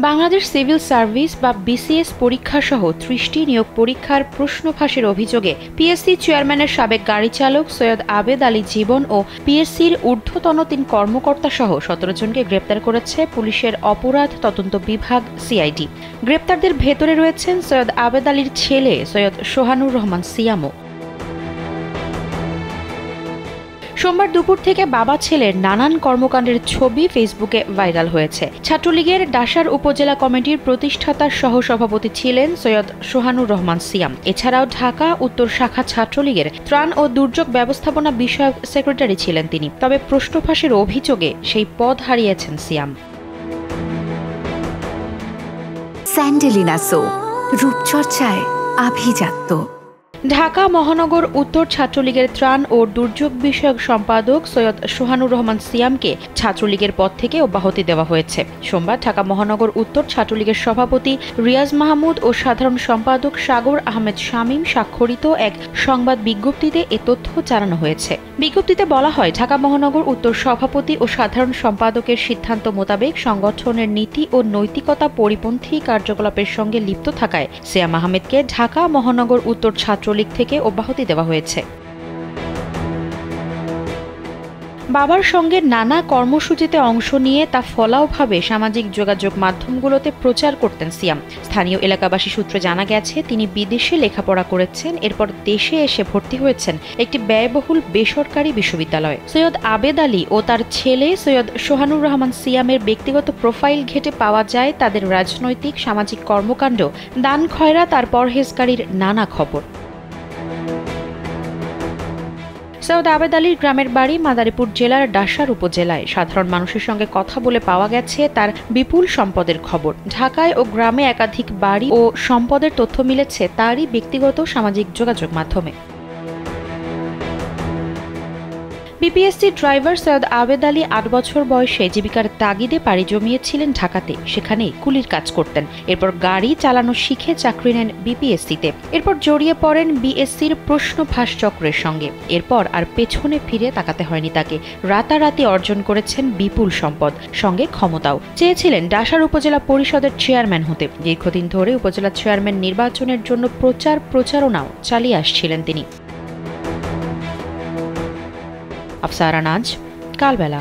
Bangladesh civil service বা BCS পরীক্ষাসহ ৩০টি নিয়োগ পরীক্ষার প্রশ্ন ফাঁসের অভিযোগে পিএসসি চেয়ারম্যানের সাবেক গাড়ি চালক সৈয়দ আবেদ আলী জীবন ও পিএসসির ঊর্ধ্বতন ৩ কর্মকর্তা সহ ১৭ জনকে গ্রেপ্তার করেছে পুলিশের অপরাধ তদন্ত বিভাগ সিআইডি। গ্রেপ্তারদের ভেতরে রয়েছেন সৈয়দ আবেদ আলীর ছেলে সৈয়দ সোহানুর রহমান সিয়ামও। সোমবার দুপুর থেকে বাবা ছেলের নানান কর্মকাণ্ডের ছবি ফেসবুকে ভাইরাল হয়েছে। ছাত্রলীগের ডাসার উপজেলা কমিটির প্রতিষ্ঠাতা সহসভাপতি ছিলেন সৈয়দ সোহানুর রহমান সিয়াম। এছাড়াও ঢাকা উত্তর শাখা ছাত্রলীগের ত্রাণ ও দুর্যোগ ব্যবস্থাপনা বিষয়ক সেক্রেটারি ছিলেন তিনি। তবে প্রশ্ন ফাঁসের অভিযোগে সেই পদ হারিয়েছেন সিয়াম। স্যান্ডেলিনা সো, রূপচর্চায় আভিজাত্য। ঢাকা মহানগর উত্তর ছাত্রলীগের ত্রাণ ও দুর্যোগ বিষয়ক সম্পাদক সৈয়দ সোহানুর রহমান সিয়ামকে ছাত্রলীগের পদ থেকে অব্যাহতি দেওয়া হয়েছে। সোমবার ঢাকা মহানগর উত্তর ছাত্রলীগের সভাপতি রিয়াজ মাহমুদ ও সাধারণ সম্পাদক সাগর আহমেদ শামীম স্বাক্ষরিত এক সংবাদ বিজ্ঞপ্তিতে এ তথ্য জানানো হয়েছে। বিজ্ঞপ্তিতে বলা হয়, ঢাকা মহানগর উত্তর সভাপতি ও সাধারণ সম্পাদকের সিদ্ধান্ত মোতাবেক সংগঠনের নীতি ও নৈতিকতা পরিপন্থী কার্যকলাপের সঙ্গে লিপ্ত থাকায় সিয়াম আহমেদকে ঢাকা মহানগর উত্তর ছাত্রলীগ থেকে অব্যাহতি দেওয়া হয়েছে। বাবার সঙ্গে নানা কর্মসূচিতে অংশ নিয়ে তা ফলাওভাবে সামাজিক যোগাযোগ মাধ্যমগুলোতে প্রচার করতেন সিয়াম। স্থানীয় এলাকাবাসী সূত্রে জানা গেছে, তিনি বিদেশে লেখাপড়া করেছেন, এরপর দেশে এসে ভর্তি হয়েছেন একটি ব্যয়বহুল বেসরকারি বিশ্ববিদ্যালয়ে। সৈয়দ আবেদ আলী ও তার ছেলে সৈয়দ সোহানুর রহমান সিয়ামের ব্যক্তিগত প্রোফাইল ঘেঁটে পাওয়া যায় তাদের রাজনৈতিক সামাজিক কর্মকাণ্ড, দান খয়রাত আর পরহেজগারির নানা খবর। সৈয়দ আবেদ আলীর গ্রামের বাড়ি মাদারীপুর জেলার ডাসার উপজেলায়। সাধারণ মানুষের সঙ্গে কথা বলে পাওয়া গেছে তার বিপুল সম্পদের খবর। ঢাকায় ও গ্রামে একাধিক বাড়ি ও সম্পদের তথ্য মিলেছে তারই ব্যক্তিগত সামাজিক যোগাযোগ মাধ্যমে। বিপিএসসি ড্রাইভার সৈয়দ আবেদ আলী ৮ বছর বয়সে জীবিকার তাগিদে পাড়ি জমিয়েছিলেন ঢাকাতে। সেখানেই কুলির কাজ করতেন। এরপর গাড়ি চালানো শিখে চাকরি নেন বিপিএসসিতে। এরপর জড়িয়ে পড়েন বিএসসির প্রশ্ন ফাঁস চক্রের সঙ্গে। এরপর আর পেছনে ফিরে তাকাতে হয়নি তাকে। রাতারাতি অর্জন করেছেন বিপুল সম্পদ, সঙ্গে ক্ষমতাও। চেয়েছিলেন ডাসার উপজেলা পরিষদের চেয়ারম্যান হতে। দীর্ঘদিন ধরে উপজেলা চেয়ারম্যান নির্বাচনের জন্য প্রচারণাও চালিয়ে আসছিলেন তিনি। আফসারা নাজ, কালবেলা।